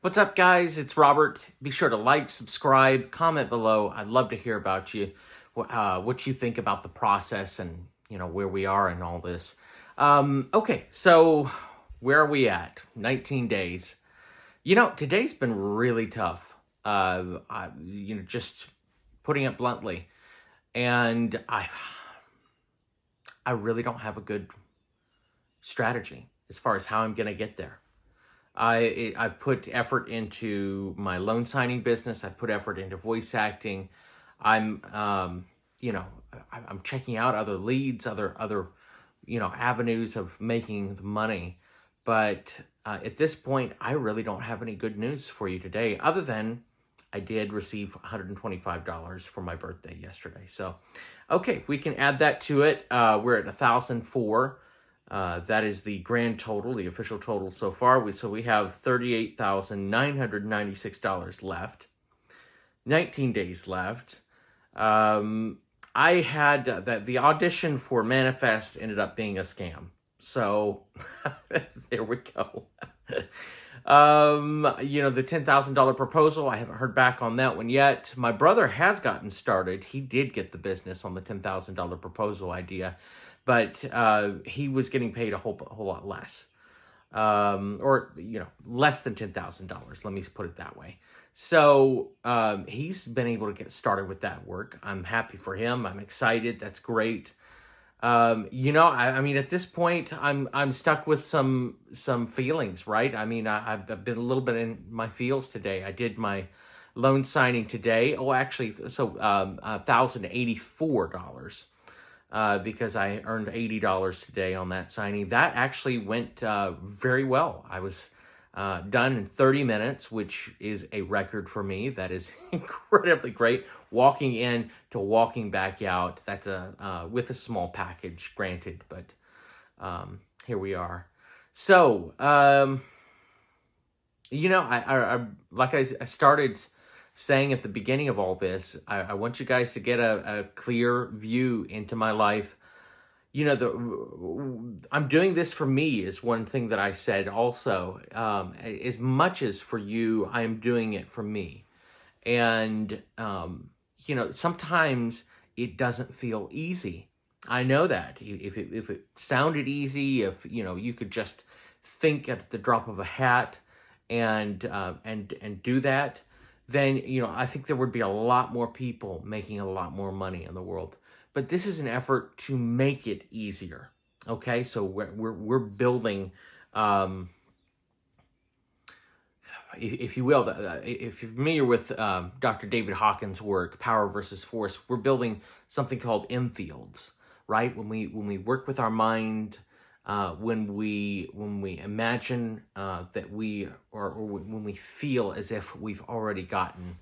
What's up, guys? It's Robert. Be sure to like, subscribe, comment below. I'd love to hear about you, what you think about the process and, where we are and all this. Okay, so where are we at? 19 days. Today's been really tough, just putting it bluntly. And I really don't have a good strategy as far as how I'm going to get there. I put effort into my loan signing business. I put effort into voice acting. I'm I'm checking out other leads, other avenues of making the money. But at this point, I really don't have any good news for you today, other than I did receive $125 for my birthday yesterday. So, okay, we can add that to it. We're at 1,004. That is the grand total, the official total so far. We have $38,996 left. 19 days left. I had the audition for Manifest ended up being a scam. So there we go. The $10,000 proposal, I haven't heard back on that one yet. My brother has gotten started. He did get the business on the $10,000 proposal idea, but he was getting paid a whole lot less, less than $10,000. Let me put it that way. So he's been able to get started with that work. I'm happy for him. I'm excited. That's great. I mean, at this point, I'm stuck with some feelings, right? I mean, I've been a little bit in my feels today. I did my loan signing today. Oh, actually, so $1,084. Because I earned $80 today on that signing. That actually went very well. I was done in 30 minutes, which is a record for me. That is incredibly great. Walking in to walking back out. That's with a small package, granted, but here we are. So, I started saying at the beginning of all this, I want you guys to get a clear view into my life. I'm doing this for me is one thing that I said also. As much as for you, I am doing it for me. And, sometimes it doesn't feel easy. I know that. If it sounded easy, if, you could just think at the drop of a hat and do that, then, I think there would be a lot more people making a lot more money in the world. But this is an effort to make it easier. Okay, so we're building, if you will, if you're familiar with Dr. David Hawkins' work, Power versus Force, we're building something called infields, right? When we work with our mind, when we imagine that we or when we feel as if we've already gotten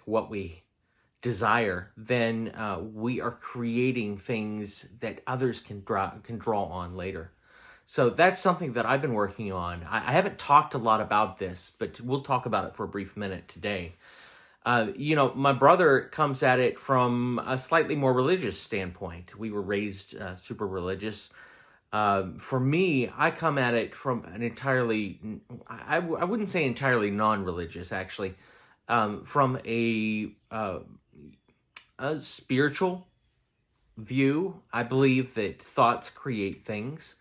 what we desire, then we are creating things that others can draw on later. So that's something that I've been working on. I haven't talked a lot about this, but we'll talk about it for a brief minute today. My brother comes at it from a slightly more religious standpoint. We were raised super religious. For me, I come at it from an entirely, I wouldn't say entirely non-religious, actually, from a spiritual view. I believe that thoughts create things.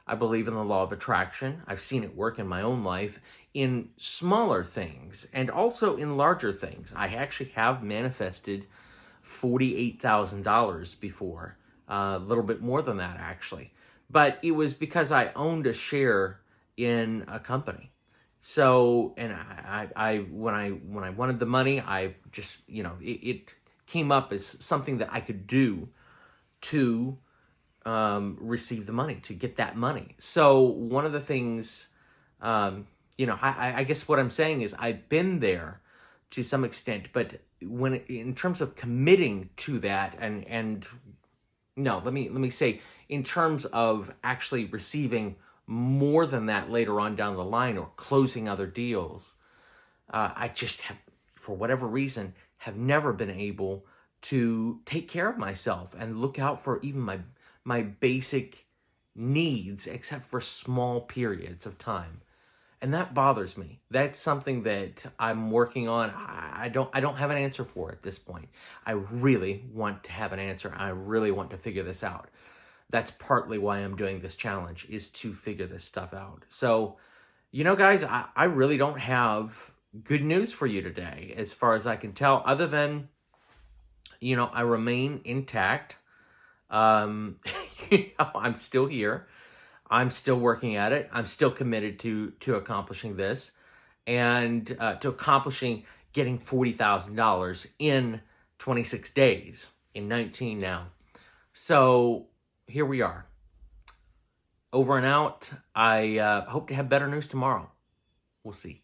I believe in the law of attraction. I've seen it work in my own life in smaller things and also in larger things. I actually have manifested $48,000 before, a little bit more than that actually. But it was because I owned a share in a company. So, and I when I wanted the money, I just, it came up as something that I could do to receive the money, to get that money. So one of the things, I guess what I'm saying is I've been there to some extent, but in terms of committing to that and no, let me say, in terms of actually receiving more than that later on down the line or closing other deals, I just have, for whatever reason, have never been able to take care of myself and look out for even my basic needs, except for small periods of time. And that bothers me. That's something that I'm working on. I don't have an answer for at this point. I really want to have an answer. I really want to figure this out. That's partly why I'm doing this challenge, is to figure this stuff out. So, guys, I really don't have good news for you today, as far as I can tell, other than, I remain intact. I'm still here. I'm still working at it. I'm still committed to accomplishing this, and to accomplishing getting $40,000 in 26 days, in 19 now. So here we are. Over and out. I hope to have better news tomorrow. We'll see.